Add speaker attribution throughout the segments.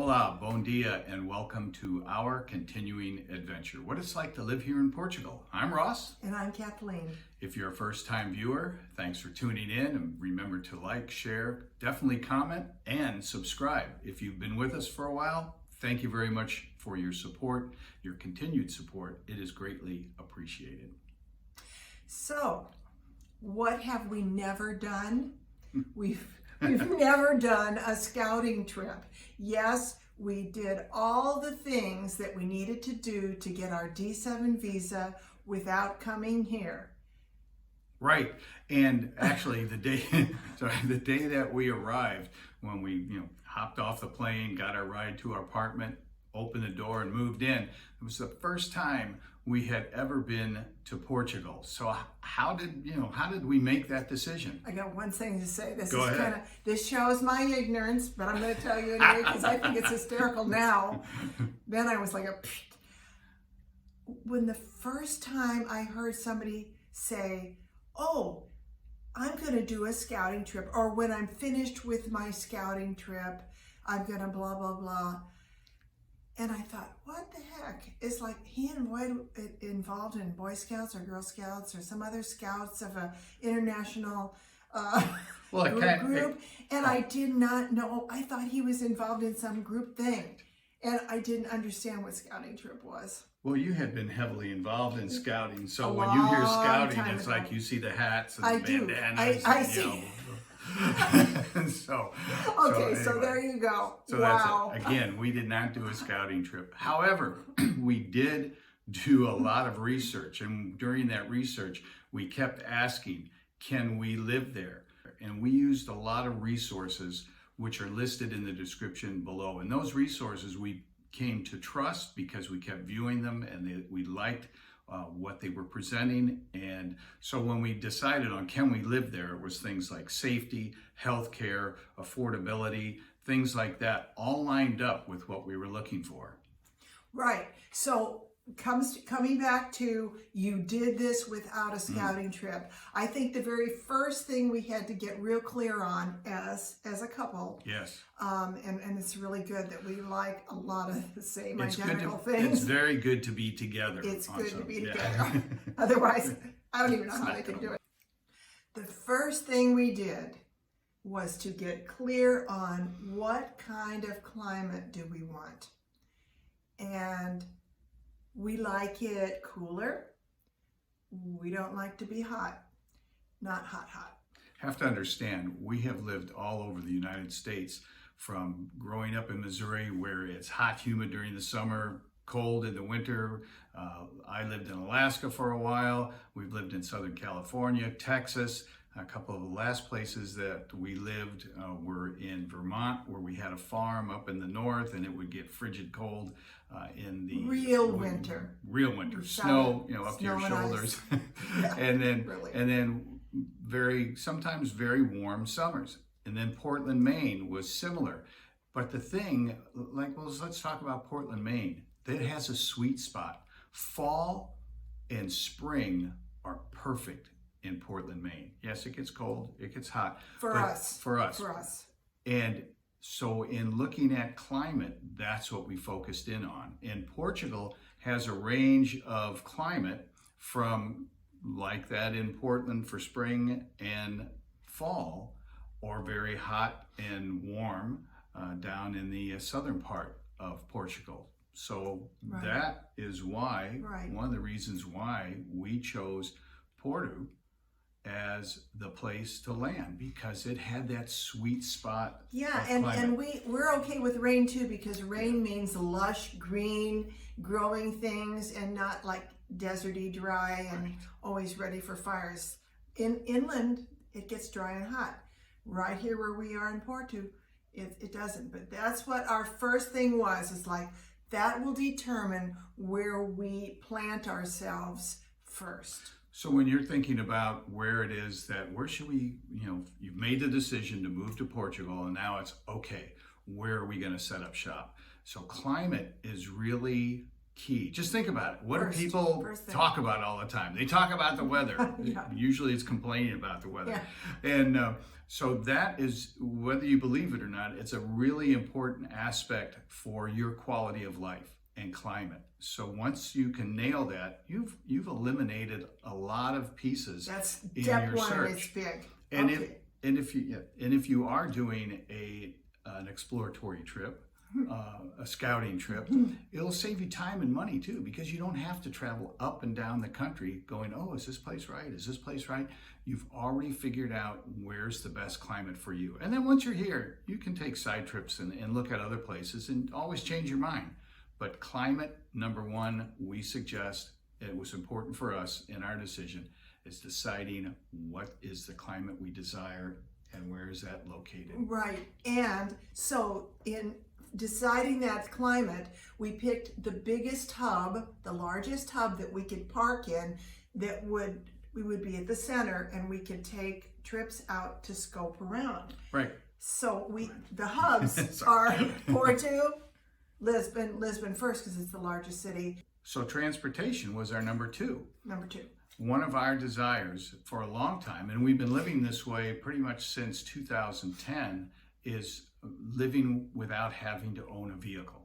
Speaker 1: Hola, bon dia, and welcome to our continuing adventure. What it's like to live here in Portugal. I'm Ross.
Speaker 2: And I'm Kathleen.
Speaker 1: If you're a first-time viewer, thanks for tuning in, and remember to like, share, definitely comment, and subscribe. If you've been with us for a while, thank you very much for your support, your continued support. It is greatly appreciated.
Speaker 2: So, what have we never done? We've never done a scouting trip. Yes, we did all the things that we needed to do to get our D7 visa without coming here.
Speaker 1: Right, and actually the day that we arrived, when we hopped off the plane, got our ride to our apartment, opened the door and moved in, it was the first time we had ever been to Portugal. So how did we make that decision?
Speaker 2: I got one thing to say.
Speaker 1: This
Speaker 2: shows my ignorance, but I'm going to tell you anyway because I think it's hysterical now. Then I was like, when the first time I heard somebody say, "Oh, I'm going to do a scouting trip," or when I'm finished with my scouting trip, I'm going to blah, blah, blah. And I thought, what the heck? It's like he involved in Boy Scouts or Girl Scouts or some other scouts of an international group. And I did not know. I thought he was involved in some group thing. And I didn't understand what scouting trip was.
Speaker 1: Well, you had been heavily involved in scouting. So when you hear scouting, it's like you see the hats and the bandanas.
Speaker 2: I see.
Speaker 1: So
Speaker 2: there you go.
Speaker 1: So
Speaker 2: wow.
Speaker 1: That's it. Again, we did not do a scouting trip. However, we did do a lot of research, and during that research, we kept asking, can we live there? And we used a lot of resources which are listed in the description below. And those resources we came to trust because we kept viewing them and we liked what they were presenting. And so when we decided on can we live there, it was things like safety, healthcare, affordability, things like that, all lined up with what we were looking for.
Speaker 2: Right. So coming back to you did this without a scouting trip. I think the very first thing we had to get real clear on as a couple.
Speaker 1: Yes.
Speaker 2: And it's really good that we like a lot of the same identical things.
Speaker 1: It's very good to be together.
Speaker 2: It's good to be together. Otherwise, I don't even know how they can do it. The first thing we did was to get clear on what kind of climate do we want. And we like it cooler. We don't like to be hot. Not hot.
Speaker 1: Have to understand, we have lived all over the United States, from growing up in Missouri where it's hot, humid during the summer, cold in the winter. I lived in Alaska for a while. We've lived in Southern California, Texas. A couple of the last places that we lived were in Vermont, where we had a farm up in the north, and it would get frigid cold in the
Speaker 2: real winter,
Speaker 1: snow, up to your shoulders,
Speaker 2: yeah,
Speaker 1: and then
Speaker 2: really.
Speaker 1: and then sometimes very warm summers. And then Portland, Maine was similar. But the thing, let's talk about Portland, Maine. That has a sweet spot. Fall and spring are perfect in Portland, Maine. Yes, it gets cold, it gets hot.
Speaker 2: For us.
Speaker 1: And so in looking at climate, that's what we focused in on. And Portugal has a range of climate from like that in Portland for spring and fall, or very hot and warm down in the southern part of Portugal. So that is why, one of the reasons why we chose Porto as the place to land, because it had that sweet spot.
Speaker 2: Yeah, and we're okay with rain too, because rain means lush, green, growing things, and not like deserty, dry, and always ready for fires. Inland, it gets dry and hot. Right here where we are in Porto, it doesn't. But that's what our first thing was. It's like, that will determine where we plant ourselves first.
Speaker 1: So when you're thinking about where it is where should we, you've made the decision to move to Portugal, and now it's okay, where are we going to set up shop? So climate is really key. Just think about it. What do
Speaker 2: First
Speaker 1: people
Speaker 2: thing.
Speaker 1: talk about all the time? They talk about the weather.
Speaker 2: Yeah.
Speaker 1: Usually it's complaining about the weather.
Speaker 2: Yeah.
Speaker 1: And so that is, whether you believe it or not, it's a really important aspect for your quality of life and climate. So once you can nail that, you've eliminated a lot of pieces
Speaker 2: That's
Speaker 1: in
Speaker 2: step
Speaker 1: your
Speaker 2: one.
Speaker 1: search.
Speaker 2: It's big.
Speaker 1: And
Speaker 2: Okay.
Speaker 1: if you are doing an exploratory trip, a scouting trip, it'll save you time and money too, because you don't have to travel up and down the country going, oh, is this place right? Is this place right? You've already figured out where's the best climate for you. And then once you're here, you can take side trips and look at other places and always change your mind. But climate, number one, we suggest, it was important for us in our decision, is deciding what is the climate we desire and where is that located.
Speaker 2: Right. And so in deciding that climate, we picked the biggest hub, the largest hub that we could park in, we would be at the center, and we could take trips out to scope around.
Speaker 1: Right.
Speaker 2: So the hubs are Porto, Lisbon first because it's the largest city.
Speaker 1: So transportation was our number two.
Speaker 2: Number two.
Speaker 1: One of our desires for a long time, and we've been living this way pretty much since 2010, is living without having to own a vehicle.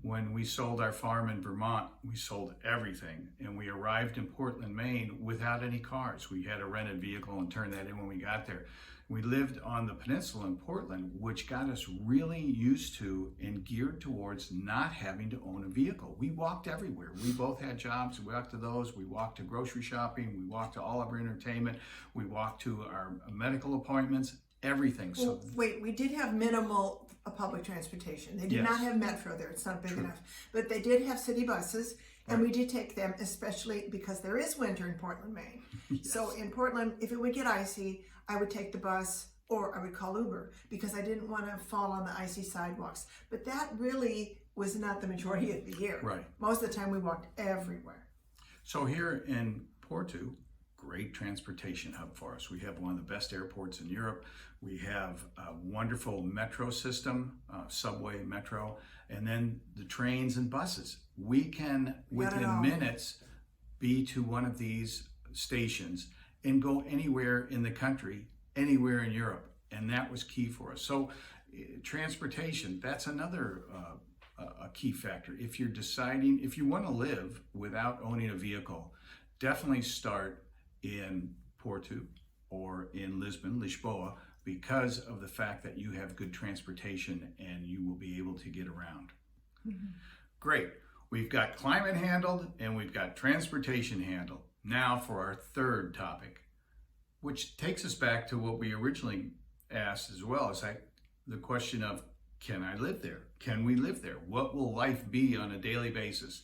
Speaker 1: When we sold our farm in Vermont, we sold everything, and we arrived in Portland, Maine without any cars. We had a rented vehicle and turned that in when we got there. We lived on the peninsula in Portland, which got us really used to and geared towards not having to own a vehicle. We walked everywhere. We both had jobs. We walked to those. We walked to grocery shopping. We walked to all of our entertainment. We walked to our medical appointments, everything.
Speaker 2: Well, wait, we did have minimal public transportation. They did
Speaker 1: Yes.
Speaker 2: not have metro there. It's not big
Speaker 1: True.
Speaker 2: enough. But they did have city buses, and
Speaker 1: Right.
Speaker 2: we did take them, especially because there is winter in Portland, Maine.
Speaker 1: Yes.
Speaker 2: So in Portland, if it would get icy, I would take the bus or I would call Uber because I didn't want to fall on the icy sidewalks. But that really was not the majority of the year.
Speaker 1: Right.
Speaker 2: Most of the time we walked everywhere.
Speaker 1: So here in Porto, great transportation hub for us. We have one of the best airports in Europe. We have a wonderful metro system, subway, metro, and then the trains and buses. We can,
Speaker 2: Got it
Speaker 1: within
Speaker 2: all.
Speaker 1: minutes, be to one of these stations and go anywhere in the country, anywhere in Europe. And that was key for us. So transportation, that's another a key factor. If you're deciding, if you want to live without owning a vehicle, definitely start in Porto or in Lisbon, Lisboa, because of the fact that you have good transportation and you will be able to get around.
Speaker 2: Mm-hmm.
Speaker 1: Great. We've got climate handled and we've got transportation handled. Now for our third topic, which takes us back to what we originally asked as well, is the question of, can I live there? Can we live there? What will life be on a daily basis?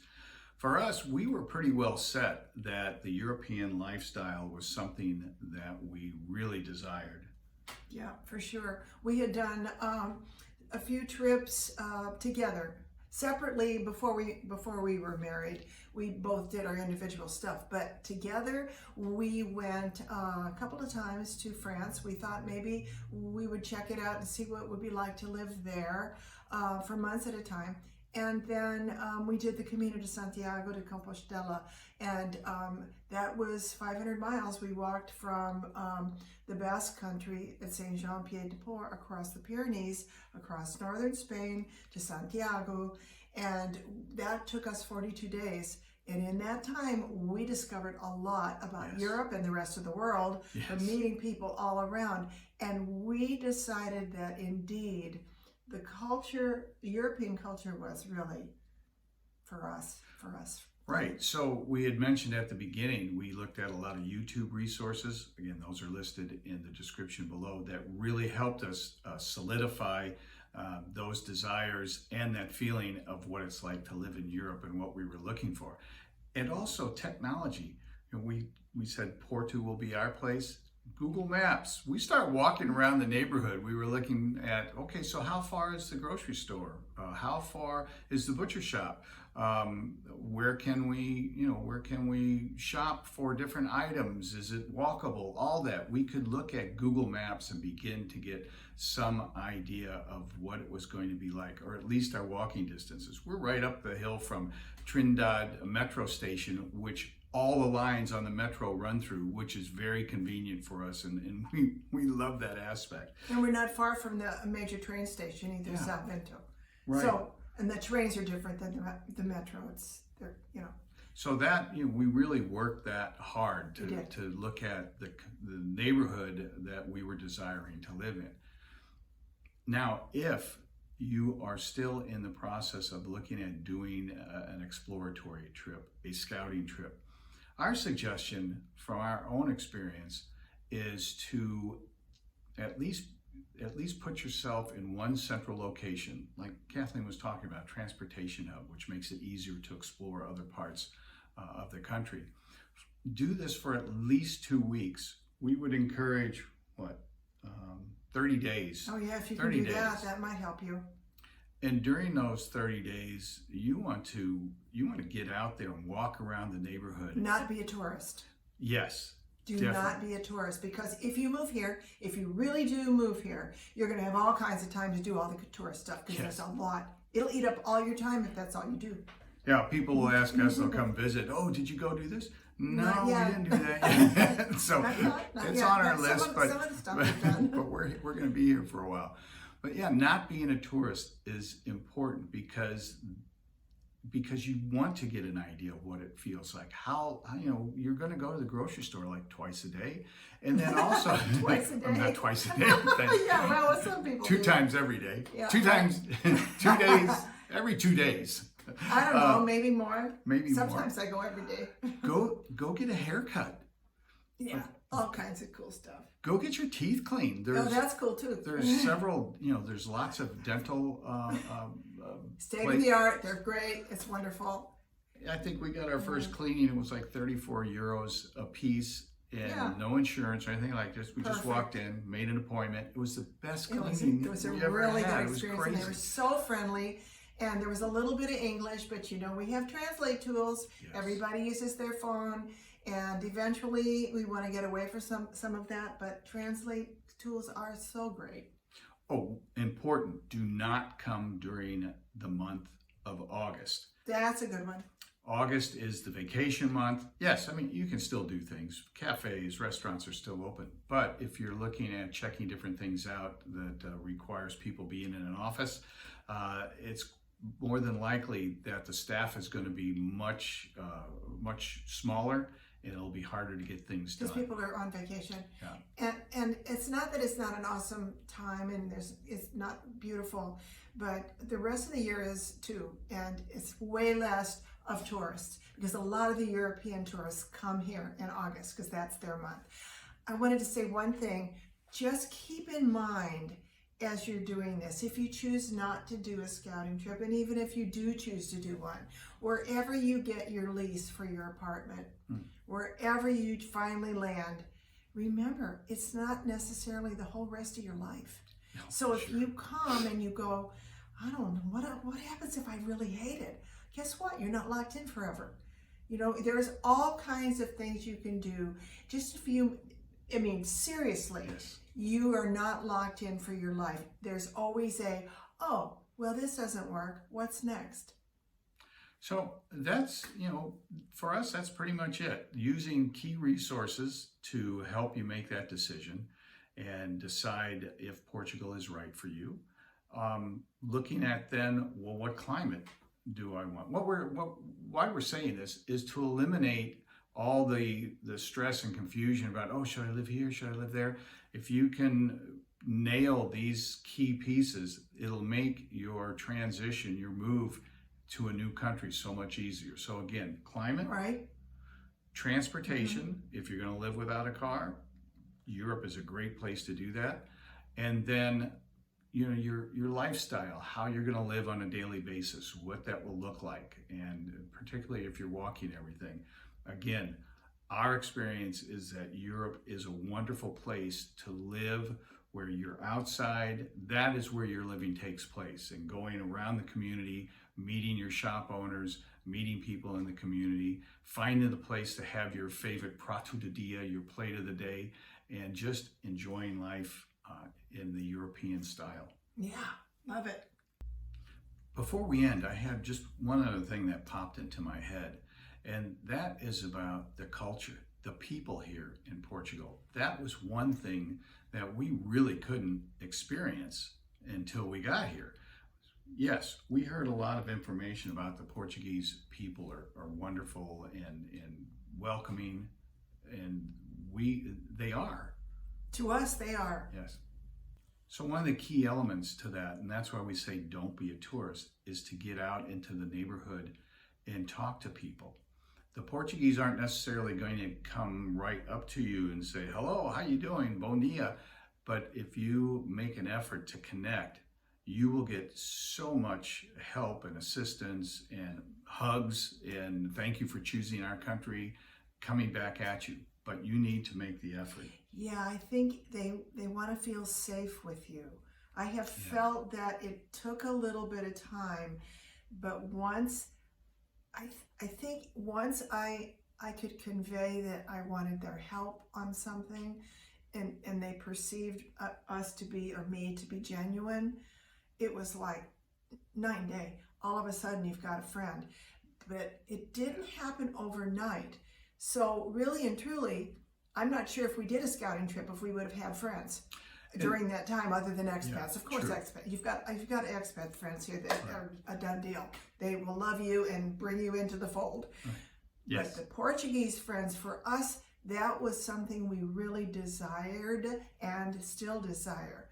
Speaker 1: For us, we were pretty well set that the European lifestyle was something that we really desired.
Speaker 2: Yeah, for sure. We had done a few trips together separately before we were married. We both did our individual stuff, but together we went a couple of times to France. We thought maybe we would check it out and see what it would be like to live there for months at a time. And then we did the Camino de Santiago de Compostela, and that was 500 miles. We walked from the Basque Country at Saint-Jean-Pied-de-Port across the Pyrenees, across northern Spain to Santiago, and that took us 42 days. And in that time, we discovered a lot about
Speaker 1: Yes.
Speaker 2: Europe and the rest of the world,
Speaker 1: Yes.
Speaker 2: from meeting people all around. And we decided that indeed, the European culture was really for us.
Speaker 1: Right. So we had mentioned at the beginning, we looked at a lot of YouTube resources. Again, those are listed in the description below that really helped us solidify those desires and that feeling of what it's like to live in Europe and what we were looking for. And also technology. We said Porto will be our place. Google Maps. We start walking around the neighborhood. We were looking at, okay, so how far is the grocery store? How far is the butcher shop? Where can we shop for different items? Is it walkable? All that. We could look at Google Maps and begin to get some idea of what it was going to be like, or at least our walking distances. We're right up the hill from Trindade metro station, which all the lines on the metro run through, which is very convenient for us, and we love that aspect.
Speaker 2: And we're not far from the major train station either,
Speaker 1: Yeah.
Speaker 2: South Vento.
Speaker 1: Right.
Speaker 2: So, and the trains are different than the metro. They're.
Speaker 1: So that, we really worked that hard
Speaker 2: We did.
Speaker 1: to look at the neighborhood that we were desiring to live in. Now, if you are still in the process of looking at doing an exploratory trip, a scouting trip, our suggestion from our own experience is to at least put yourself in one central location, like Kathleen was talking about, transportation hub, which makes it easier to explore other parts of the country. Do this for at least 2 weeks. We would encourage 30 days.
Speaker 2: Oh yeah, if you can
Speaker 1: 30
Speaker 2: do that,
Speaker 1: days.
Speaker 2: that might help you.
Speaker 1: And during those 30 days, you want to get out there and walk around the neighborhood.
Speaker 2: Not be a tourist.
Speaker 1: Yes.
Speaker 2: Do
Speaker 1: Definitely.
Speaker 2: not be a tourist, because if you move here, if you really do move here, you're going to have all kinds of time to do all the tourist stuff, because
Speaker 1: Yes.
Speaker 2: there's a lot. It'll eat up all your time if that's all you do.
Speaker 1: Yeah, people will ask us, they'll come visit. Oh, did you go do this? No,
Speaker 2: Not
Speaker 1: we
Speaker 2: yet.
Speaker 1: didn't do that yet. So
Speaker 2: Not
Speaker 1: it's
Speaker 2: yet,
Speaker 1: on our
Speaker 2: but
Speaker 1: list,
Speaker 2: some
Speaker 1: but,
Speaker 2: of the stuff we've done.
Speaker 1: but we're going to be here for a while. But yeah, not being a tourist is important because you want to get an idea of what it feels like. How you're going to go to the grocery store like twice a day, and then also
Speaker 2: Twice a day.
Speaker 1: Not twice a day.
Speaker 2: Yeah, well, what some people
Speaker 1: Two
Speaker 2: do.
Speaker 1: times every day.
Speaker 2: Yeah.
Speaker 1: 2 times, 2 days, every 2 days.
Speaker 2: I don't know, maybe more.
Speaker 1: Maybe more.
Speaker 2: Sometimes I go every day.
Speaker 1: Go get a haircut.
Speaker 2: Yeah, all kinds of cool stuff.
Speaker 1: Go get your teeth cleaned.
Speaker 2: Oh, that's cool too.
Speaker 1: There's several, there's lots of dental
Speaker 2: State of the art. They're great. It's wonderful.
Speaker 1: I think we got our first cleaning. It was like 34 euros a piece, and
Speaker 2: Yeah.
Speaker 1: no insurance or anything like this. We just
Speaker 2: Perfect.
Speaker 1: walked in, made an appointment. It was the best
Speaker 2: It
Speaker 1: cleaning
Speaker 2: was a
Speaker 1: we ever
Speaker 2: really
Speaker 1: had.
Speaker 2: good
Speaker 1: It was
Speaker 2: experience, and they were
Speaker 1: crazy.
Speaker 2: so friendly. And there was a little bit of English, but we have translate tools.
Speaker 1: Yes.
Speaker 2: Everybody uses their phone, and eventually we want to get away from some of that. But translate tools are so great.
Speaker 1: Oh, important. Do not come during the month of August.
Speaker 2: That's a good one.
Speaker 1: August is the vacation month. Yes, I mean, you can still do things. Cafes, restaurants are still open. But if you're looking at checking different things out that requires people being in an office, it's more than likely that the staff is going to be much smaller, and it'll be harder to get things done.
Speaker 2: Because people are on vacation.
Speaker 1: Yeah.
Speaker 2: And it's not that it's not an awesome time and it's not beautiful, but the rest of the year is too. And it's way less of tourists, because a lot of the European tourists come here in August because that's their month. I wanted to say one thing. Just keep in mind as you're doing this, if you choose not to do a scouting trip, and even if you do choose to do one, wherever you get your lease for your apartment, wherever you finally land, remember, it's not necessarily the whole rest of your life.
Speaker 1: No,
Speaker 2: So if
Speaker 1: sure.
Speaker 2: you come and you go, I don't know, what happens if I really hate it? Guess what? You're not locked in forever. There's all kinds of things you can do. Just if you, seriously,
Speaker 1: Yes.
Speaker 2: you are not locked in for your life. There's always oh, well, this doesn't work. What's next?
Speaker 1: So that's, for us, that's pretty much it. Using key resources to help you make that decision and decide if Portugal is right for you. Looking at then, well, what climate do I want? Why we're saying this is to eliminate all the stress and confusion about, oh, should I live here? Should I live there? If you can nail these key pieces, it'll make your transition, your move to a new country so much easier. So again, climate,
Speaker 2: Right?
Speaker 1: transportation, if you're going to live without a car, Europe is a great place to do that. And then, your lifestyle, how you're going to live on a daily basis, what that will look like, and particularly if you're walking everything. Again, our experience is that Europe is a wonderful place to live, where you're outside. That is where your living takes place, and going around the community, meeting your shop owners, meeting people in the community, finding the place to have your favorite prato do dia, your plate of the day, and just enjoying life in the European style.
Speaker 2: Yeah, love it.
Speaker 1: Before we end, I have just one other thing that popped into my head, and that is about the culture, the people here in Portugal. That was one thing that we really couldn't experience until we got here. Yes, we heard a lot of information about the Portuguese people are wonderful and welcoming, and they are.
Speaker 2: To us, they are.
Speaker 1: Yes. So one of the key elements to that, and that's why we say don't be a tourist, is to get out into the neighborhood and talk to people. The Portuguese aren't necessarily going to come right up to you and say, hello, how you doing, bom dia. But if you make an effort to connect, you will get so much help and assistance and hugs and thank you for choosing our country coming back at you. But you need to make the effort.
Speaker 2: Yeah, I think they want to feel safe with you. I have felt that it took a little bit of time, but once I think once I could convey that I wanted their help on something, and they perceived us to be, or me to be, genuine, it was like night and day. All of a sudden you've got a friend. But it didn't happen overnight. So really and truly, I'm not sure if we did a scouting trip if we would have had friends during that time other than expats.
Speaker 1: Yeah,
Speaker 2: of course,
Speaker 1: true.
Speaker 2: You've got expat friends here that are a done deal. They will love you and bring you into the fold.
Speaker 1: Yes.
Speaker 2: But the Portuguese friends, for us, that was something we really desired and still desire.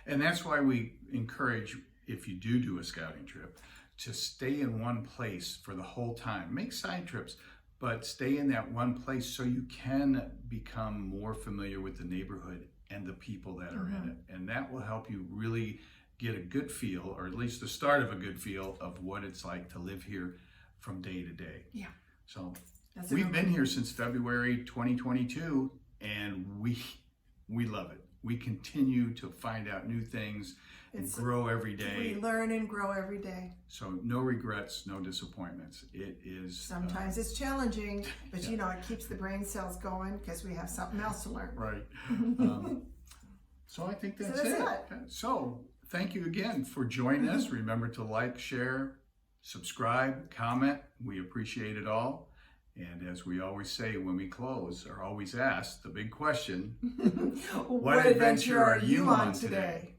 Speaker 1: And that's why we encourage, if you do a scouting trip, to stay in one place for the whole time. Make side trips, but stay in that one place so you can become more familiar with the neighborhood and the people that are in it. And that will help you really get a good feel, or at least the start of a good feel, of what it's like to live here from day to day.
Speaker 2: Yeah.
Speaker 1: So
Speaker 2: That's
Speaker 1: we've been here since February 2022, and we love it. We continue to find out new things and grow every day.
Speaker 2: We learn and grow every day.
Speaker 1: So no regrets, no disappointments. It is
Speaker 2: Sometimes it's challenging, but you know, it keeps the brain cells going because we have something else to learn.
Speaker 1: right. So I think that's,
Speaker 2: So
Speaker 1: it.
Speaker 2: that's
Speaker 1: So thank you again for joining us. Remember to like, share, subscribe, comment. We appreciate it all. And as we always say when we close, or always ask, the big question,
Speaker 2: What adventure are you on today?